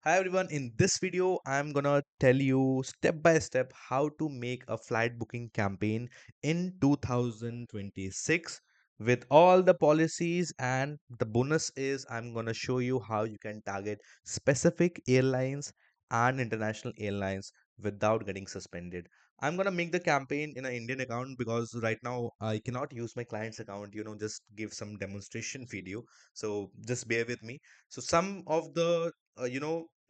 Hi everyone, in this video I'm gonna tell you step by step how to make a flight booking campaign in 2026 with all the policies, and the bonus is I'm gonna show you how you can target specific airlines and international airlines without getting suspended. I'm gonna make the campaign in an Indian account because right now I cannot use my client's account, just give some demonstration video. So just bear with me. So some of the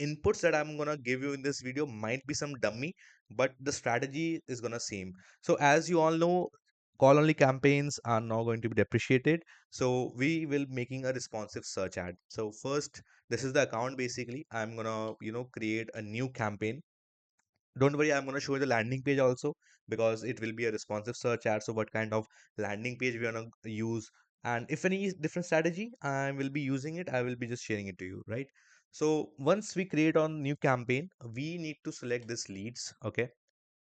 inputs that I'm gonna give you in this video might be some dummy, but the strategy is gonna same. So as you all know, call only campaigns are now going to be depreciated, so we will making a responsive search ad. So first, this is the account. Basically I'm gonna create a new campaign. Don't worry, I'm going to show you the landing page also, because it will be a responsive search ad. So what kind of landing page we are going to use, and if any different strategy I will be using it, I will be just sharing it to you, right? So once we create on new campaign, we need to select this leads. Okay,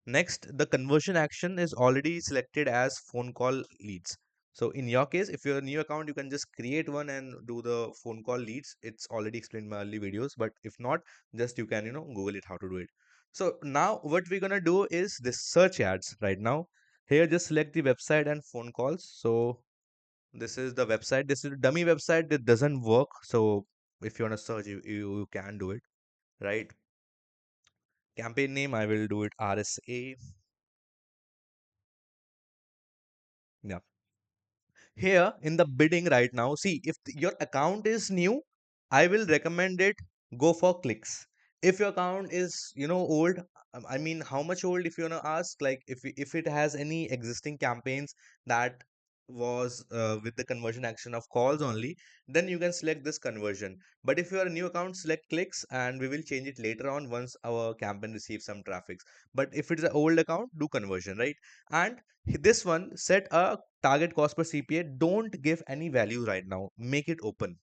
next, the conversion action is already selected as phone call leads. So in your case, if you're a new account, you can just create one and do the phone call leads. It's already explained in my early videos, but if not, just you can, Google it how to do it. So now what we're gonna do is this search ads right now. Here, just select the website and phone calls. So this is the website. This is a dummy website that doesn't work. So if you wanna search, you can do it, right? Campaign name, I will do it RSA. Yeah. Here in the bidding right now, see, if your account is new, I will recommend it, go for clicks. If your account is old, I mean, how much old, if you want to ask, like if it has any existing campaigns that was with the conversion action of calls only, then you can select this conversion. But if you are a new account, select clicks, and we will change it later on once our campaign receives some traffic. But if it's an old account, do conversion, right? And this one, set a target cost per CPA. Don't give any value right now. Make it open.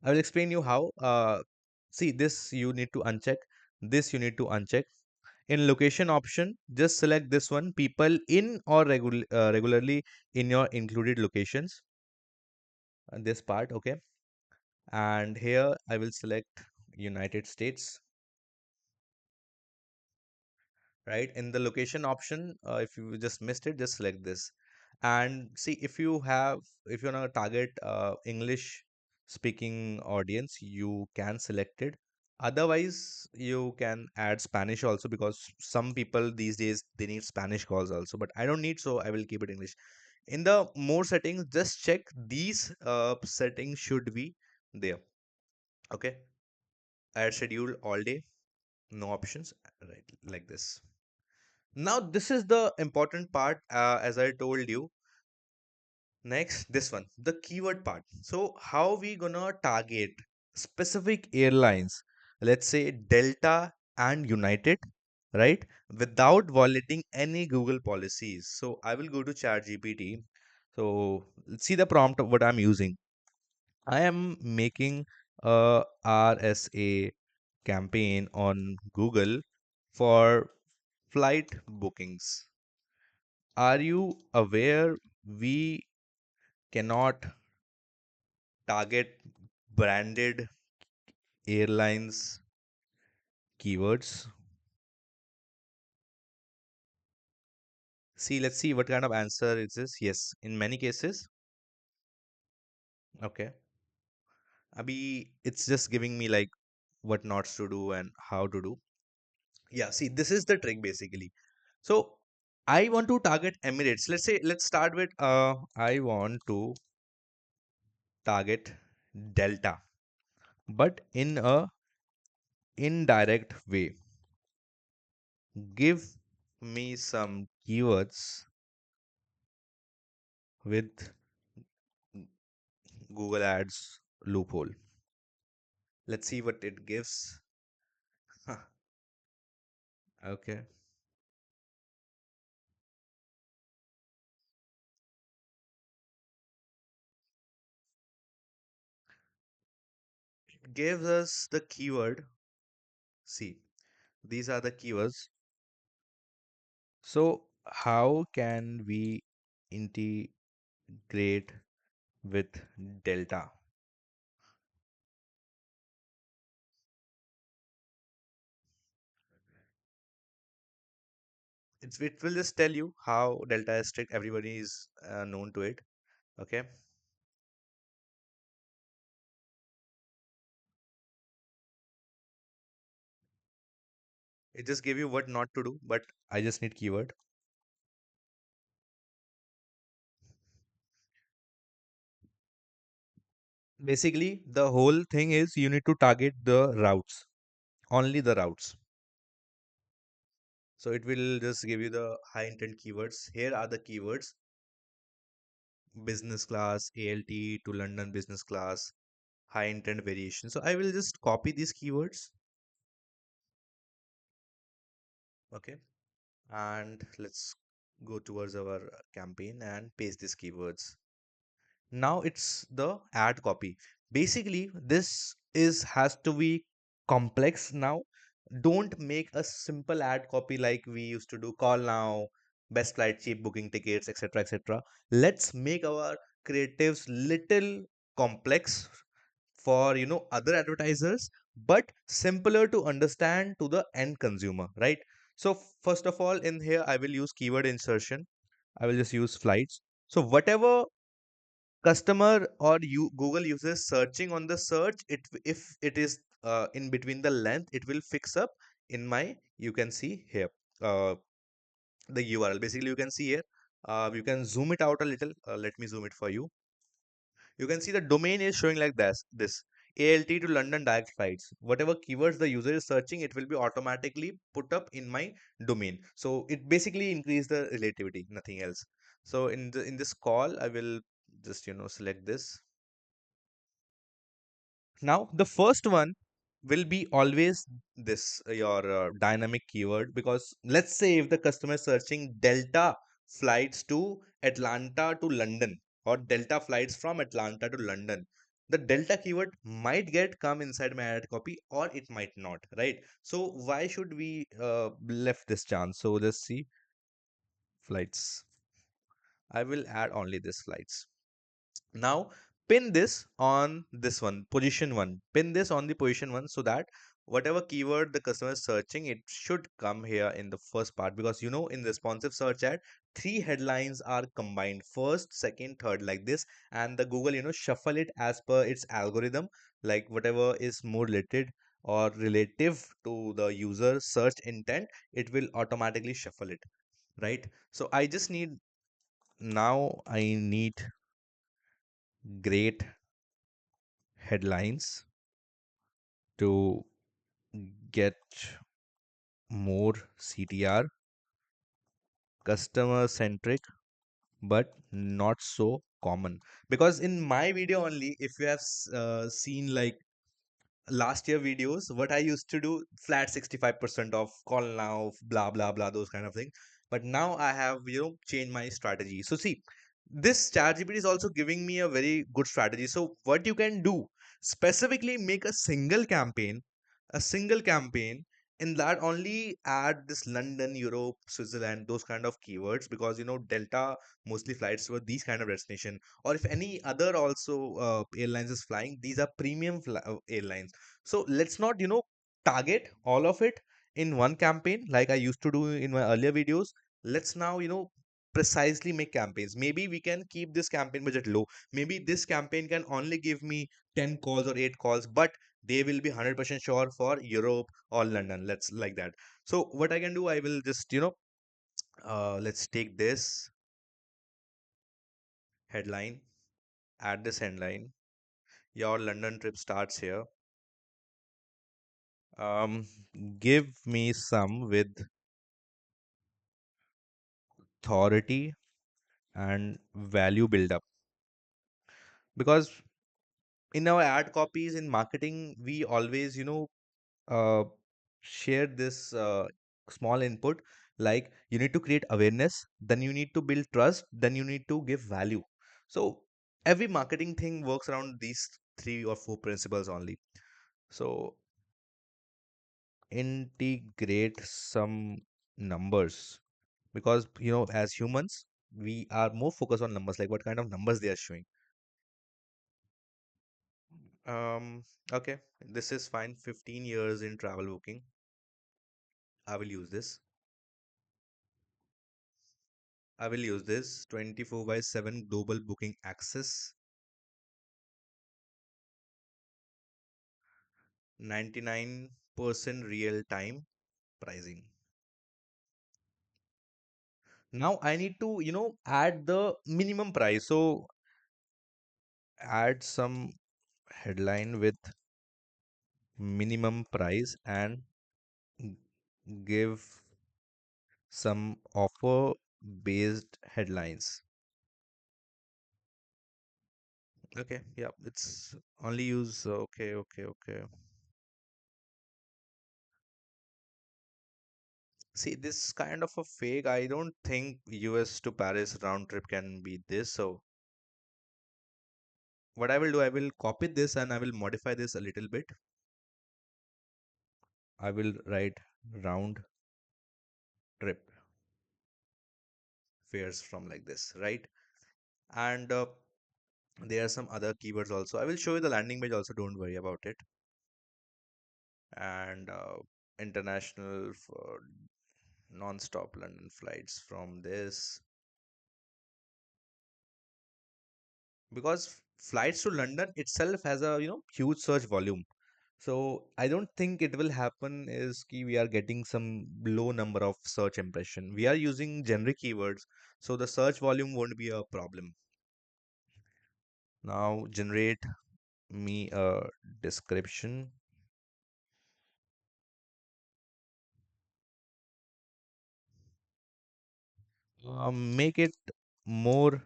I will explain you how. See, this you need to uncheck. This you need to uncheck. In location option, just select this one. People in or regularly in your included locations. This part, okay. And here I will select United States. Right, in the location option, if you just missed it, just select this. And see, if you want to target English speaking audience, you can select it. Otherwise, you can add Spanish also, because some people these days they need Spanish calls also, but I don't need, so I will keep it English. In the more settings, just check these settings should be there. Okay, add schedule all day, no options, right, like this. Now, this is the important part, as I told you. Next, this one, the keyword part. So, how we gonna target specific airlines, let's say Delta and United, right? Without violating any Google policies. So, I will go to ChatGPT. So, let's see the prompt of what I'm using. I am making a RSA campaign on Google for flight bookings. Are you aware we cannot target branded airlines keywords? See, let's see what kind of answer it is. Yes, in many cases. Okay. Abhi, it's just giving me like what not to do and how to do. Yeah, see, this is the trick basically. So I want to target Emirates. Let's say, let's start with I want to target Delta, but in a indirect way. Give me some keywords with Google Ads loophole. Let's see what it gives. Okay. It gives us the keyword. See, these are the keywords. So, how can we integrate with Delta? it will just tell you how delta is strict. Everybody is known to it. Okay. It just gave you what not to do, but I just need keyword. Basically, the whole thing is you need to target the routes, only the routes. So it will just give you the high intent keywords. Here are the keywords: business class, ALT to London business class, high intent variation. So I will just copy these keywords. Okay. And let's go towards our campaign and paste these keywords. Now it's the ad copy. Basically, this is has to be complex now. Don't make a simple ad copy like we used to do: call now, best flight, cheap booking tickets, etc., etc. Let's make our creatives little complex for other advertisers, but simpler to understand to the end consumer, right? So first of all, in here I will use keyword insertion. I will just use flights. So whatever customer or you Google uses searching on the search, if it is in between the length, it will fix up in my, you can see here, uh, the URL. Basically, you can see here, you can zoom it out a little. Let me zoom it for you. You can see the domain is showing like this ALT to London direct flights. Whatever keywords the user is searching, it will be automatically put up in my domain. So it basically increase the relativity, nothing else. So in this call, I will just select this. Now, the first one will be always this your dynamic keyword, because let's say if the customer is searching Delta flights to Atlanta to London, or Delta flights from Atlanta to London, the Delta keyword might get come inside my ad copy or it might not, right? So why should we left this chance? So let's see, flights. I will add only this flights. Now pin this on this one, position one. Pin this on the position one, so that whatever keyword the customer is searching, it should come here in the first part. Because in responsive search ad, three headlines are combined: first, second, third, like this. And the Google shuffle it as per its algorithm, like whatever is more related or relative to the user search intent, it will automatically shuffle it, right? So I need great headlines to get more CTR, customer centric, but not so common. Because in my video only, if you have seen like last year videos, what I used to do, flat 65% off, call now, blah blah blah, those kind of things. But now I have changed my strategy. So see, this ChatGPT is also giving me a very good strategy. So what you can do, specifically make a single campaign in that only add this London, Europe, Switzerland, those kind of keywords, because Delta mostly flights were these kind of destination. Or if any other also airlines is flying, these are premium airlines. So let's not target all of it in one campaign like I used to do in my earlier videos. Let's now precisely make campaigns. Maybe we can keep this campaign budget low. Maybe this campaign can only give me 10 calls or 8 calls, but they will be 100% sure for Europe or London. Let's like that. So what I can do, I will just let's take this headline, add this headline. Your London trip starts here. um Give me some with authority and value build up. Because in our ad copies in marketing, we always uh, share this small input, like you need to create awareness, then you need to build trust, then you need to give value. So every marketing thing works around these three or four principles only. So integrate some numbers, because as humans, we are more focused on numbers, like what kind of numbers they are showing. Okay, this is fine. 15 years in travel booking. I will use this. I will use this 24 by 7 global booking access, 99% real time pricing. Now I need to, add the minimum price. So add some headline with minimum price and g- give some offer based headlines. Okay, yeah, it's only use. Okay, okay, okay. See, this kind of a fake, I don't think US to Paris round trip can be this. So what I will do, I will copy this and I will modify this a little bit. I will write round trip fares from like this, right? And there are some other keywords also. I will show you the landing page also, don't worry about it. And international for non-stop London flights from this, because flights to London itself has a huge search volume. So I don't think it will happen is ki we are getting some low number of search impression. We are using generic keywords, so the search volume won't be a problem. Now generate me a description. Make it more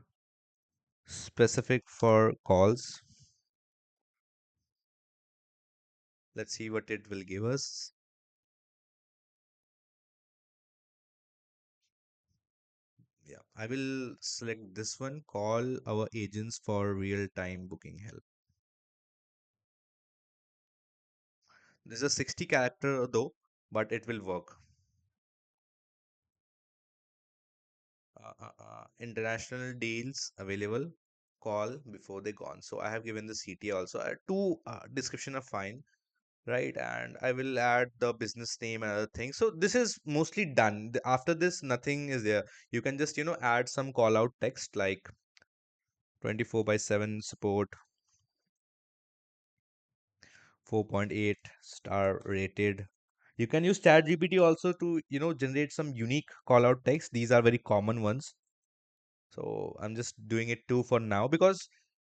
specific for calls. Let's see what it will give us. Yeah, I will select this one. Call our agents for real-time booking help. This is a 60 character though, but it will work. International deals available. Call before they gone. So I have given the CT also. Two description are fine, right? And I will add the business name and other things. So this is mostly done. After this, nothing is there. You can just add some call out text like 24 by 7 support, 4.8 star rated. You can use ChatGPT also to generate some unique call out text. These are very common ones. So I'm just doing it too for now because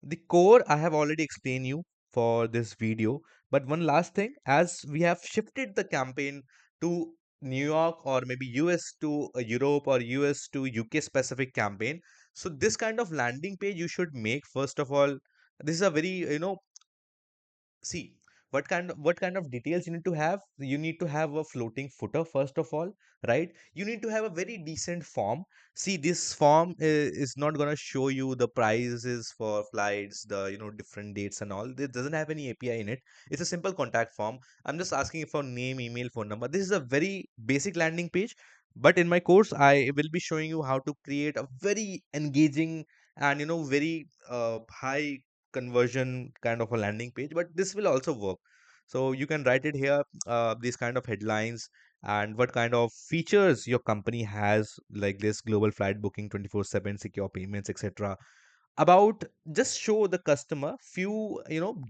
the core I have already explained you for this video. But one last thing, as we have shifted the campaign to New York or maybe US to Europe or US to UK specific campaign. So this kind of landing page you should make first of all. This is a very, see what kind of details you need to have. You need to have a floating footer first of all, right? You need to have a very decent form. See, this form is not going to show you the prices for flights, the different dates and all. It doesn't have any API in it. It's a simple contact form. I'm just asking for name, email, phone number. This is a very basic landing page, but in my course I will be showing you how to create a very engaging and very high conversion kind of a landing page, but this will also work. So you can write it here, these kind of headlines and what kind of features your company has, like this global flight booking 24/7 secure payments, etc. About, just show the customer few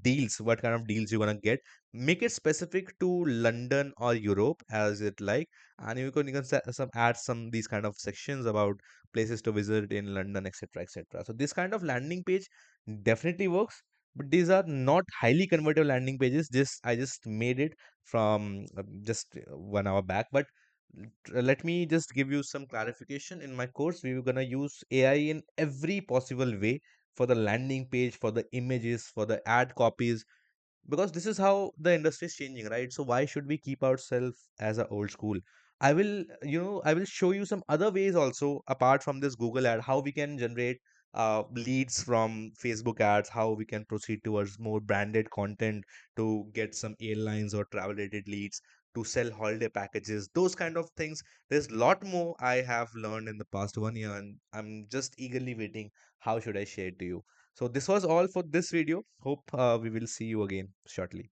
deals, what kind of deals you're gonna get. Make it specific to London or Europe as it like, and you can some add some these kind of sections about places to visit in London, etc, etc. So this kind of landing page definitely works, but these are not highly converted landing pages. Just I just made it from just 1 hour back, but let me just give you some clarification. In my course, we were gonna use AI in every possible way for the landing page, for the images, for the ad copies, because this is how the industry is changing, right? So why should we keep ourselves as a old school? I will show you some other ways also apart from this Google ad, how we can generate leads from Facebook ads, how we can proceed towards more branded content to get some airlines or travel related leads, to sell holiday packages, those kind of things. There's a lot more I have learned in the past 1 year, and I'm just eagerly waiting how should I share it to you. So this was all for this video. Hope we will see you again shortly.